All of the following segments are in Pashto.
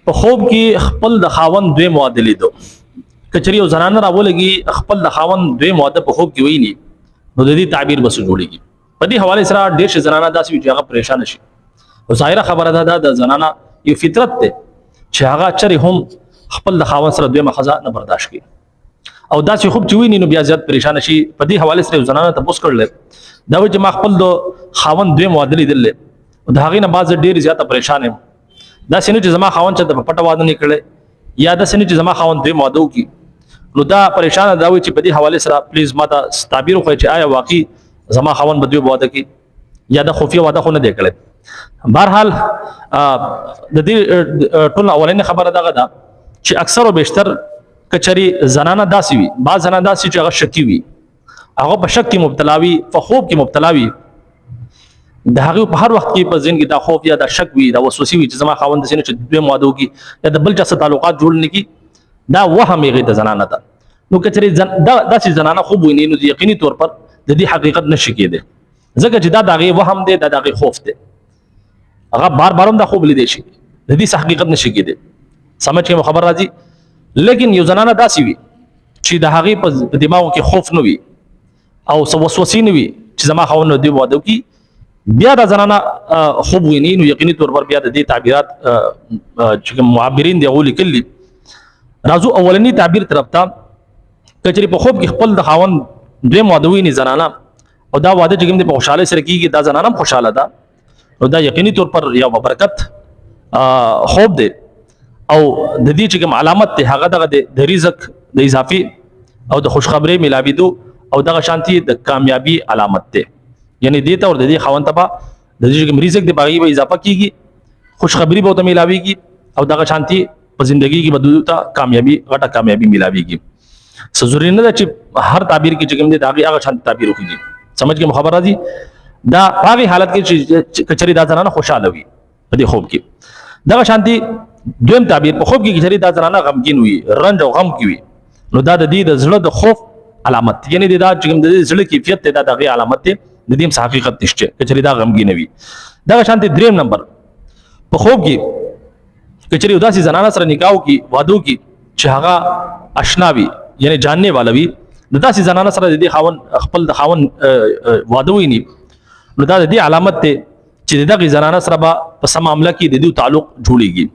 په خوب کې خپل د خاوند دوی معادل لیدو کچري او زنانه راولګي خپل د خاوند دوی معادل په خوب کې ویني نو د دې تعبیر بس جوړيږي. په دې حواله سره ډېر شي زنانه داسې وي چې هغه پریشان شي او ظاهره خبره ده د زنانه یو فطرت ده چې هغه چرې هم خپل د خاوند سره دوی مخزه نه برداشت کوي او داسې خوب چې ویني نو بیا زیات پریشان شي. په دې حواله سره زنانه ته پوس کړل دا و چې ما خپل د خاوند دوی معادل لیدل او د هغې نه بعض ډېر زیاته پریشان یم. دا سینه چې زما خاوند چې د پټه واده نه کړي یا دا سینه چې زما خاوند دوی معادو کی نو دا پریشان دا وي چې په دې حواله سره پلیز ما ته تعبیر وکړئ چې آیا واقعي زما خاوند به دوی واده کی یا د خفیه واده خو نه دی کړی. بهرحال د دې ټول اولنې خبره دغه ده چې اکثر او بیشتر کچري زنانه داسې وي بعض زنانه داسې چې هغه شکی وي هغه په شک کې مبتلا وي په خوب کې مبتلا وي د هغه په هر وخت کې په ذهن کې دا خوف یا دا شک وي دا وسوسه وي چې زما خاوند سینه چې دوی معادو کی یا د بل چا سره تعلقات جوړ نه کی دا وهم یې د زنانه ده. نو کچري دا داسې زنانه خوب ویني نو یقیني طور پر د دې حقیقت نشي کېده ځکه چې دا دغه وهم دی دا دغه خوف دی هغه بار بار هم دا خوب لیدي شي د دې حقیقت نشي کېده سمجھ کې خبر راځي. لیکن یو زنانه داسې وي چې د هغه په دماغ کې خوف نه وي او وسوسې نه وي چې زما خاوند دوی واده کی بیا د زنانه خوب ویني نو یقیني طور پر بیا د دې تعبیرات چې معبرین دی غولي کلی راځو اولنی تعبیر طرف ته کچري په خوب کې خپل د خاوند دوی مودوي نه زنانه او دا واده چې کوم د خوشاله سره کیږي دا زنانه خوشاله ده او دا یقیني طور پر یو برکت خوب دی او د دې چې کوم علامت ته هغه دغه د رزق د اضافي او د خوشخبری ملاویدو او دغه شانتي د کامیابی علامت ته یعنی دې ته ور د دې خاوند ته د دې کوم رزق د باغی به اضافه کیږي خوشخبری به ته ملاويږي او دغه شانتي په ژوندۍ کې بدو ته کامیابی غټه کامیابی ملاويږي. ضروري نه ده چې هر تعبیر کې چې کوم دې دغه هغه شانتي تعبیر وکړي سمجھ کې خبر راځي. دا هغه حالت کې چې کچري دا زنانه خوشاله وي په دې خوب کې دغه شانتي دویم تعبیر په خوب کې کچري دا زنانه غمگین وي رنج او غم کې وي نو دا د دې د زړه د خوف علامت یعنی دا چې کوم د زړه کیفیت ته دا دغه علامت ته د دې حقیقت نشته کچري دا غمگین وي. دغه شانتي دریم نمبر په خوب کې کچري داسې زنانه سره نکاح کی وادو کی چې هغه آشنا وي یعنی جاننے والا وي د داسې زنانه سره د خاون خپل د خاون واده ویني نو دا د دې علامت ته چې دغه زنانه سره په سم معاملې کې د دې تعلق جوړيږي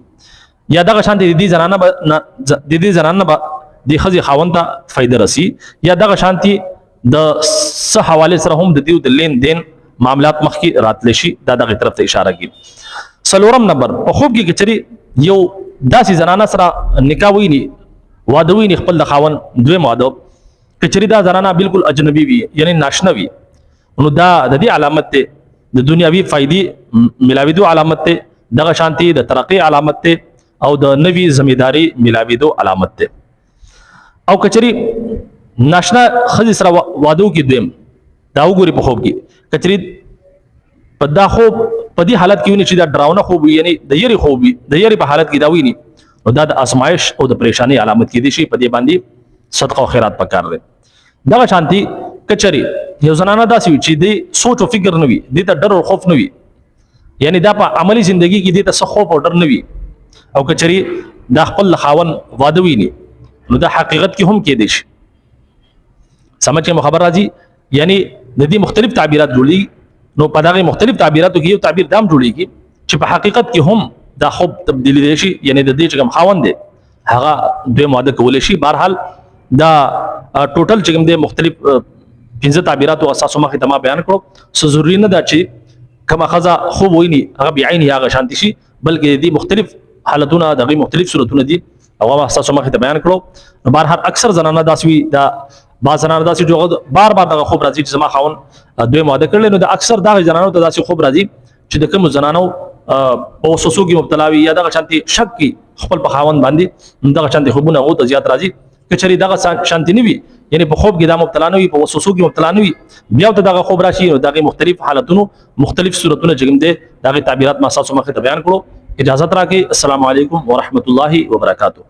یا دغه شان د دې زنانه د خزي خاون ته فائدہ رسی یا دغه شانتي د صح حواله سره هم د دې د لین دین معاملات مخکي راتل شي دا دغه طرف ته اشاره کوي. سلورم نمبر په خوب کې کچري یو داسې زنانه سره نکاح ویني واده ویني خپل د خاون دوی واده کچري دا زنانه بالکل اجنبي وي یعنی ناشنا وي نو دا د دې علامت ته د دنیاوی فائدې ملاویدو علامت ته دغه شانتي د ترقی علامت ته او د نوی زمیداری ملاویدو علامت ته. او کچري ناشنا خزي سره وادو کې دویم دا وګوري په خوب کې کچري په دا خوب په دې حالت کې ونی چې دا ډراونه خوب یعنی د یری خوب د یری په حالت کې دا ویني او دا د ازمایش او د پریشانی علامت کې دي شي په دې باندې صدقه او خیرات پکار لري. دغه شانتي کچري یو زنانه داسې وي چې د سوچ او فکر نه وي د ته ډر او خوف نه وي یعنی دا په عملی ژوندۍ کې د ته څه خوف او ډر نه وي او کچري دا خپل خاون واده ویني نو دا حقیقت کې هم کې دي شي سمجھ کې خبر راځي. یعنی د دې مختلف تعبیرات جوړي نو په دغه مختلف تعبیراتو کې یو تعبیر دام جوړيږي چې په حقیقت کې هم دا خوب تبدیلی دي شي یعنی د دې چې کوم خاوند دی هغه دوی ماده کول شي. بهرحال دا ټوټل چې کوم دي مختلف 15 تعبیرات او اساس مخه تمام بیان کړو ضروري نه ده چې کما خزا خوب ویني هغه بعینه هغه شانتي شي بلکې دې مختلف حالتونه دغه مختلف صورتونه دي او هغه اساس مخه ته بیان کړو. بهرحال اکثر زنانه داسوي دا با زنانه داسې جو بار بار دغه خوب راځي چې زما خاون دوی ماده کړل نو د اکثر دغه زنانو ته داسې خوب راځي چې د کوم زنانو په وسوسو کې مبتلا وي یا دغه شانتي شک کې خپل په خاون باندې دغه شانتي خوبونه او ته زیات راځي کچري دغه شانتي نه وي یعنی په خوب کې دا مبتلا نه وي په وسوسو کې مبتلا نه وي بیا ته دغه خوب راشي نو دغه مختلف حالتونو مختلف صورتونه چې کوم دي دغه تعبیرات ما تاسو مخه ته بیان کړو. اجازه راکړئ. السلام علیکم ورحمت الله وبرکاته.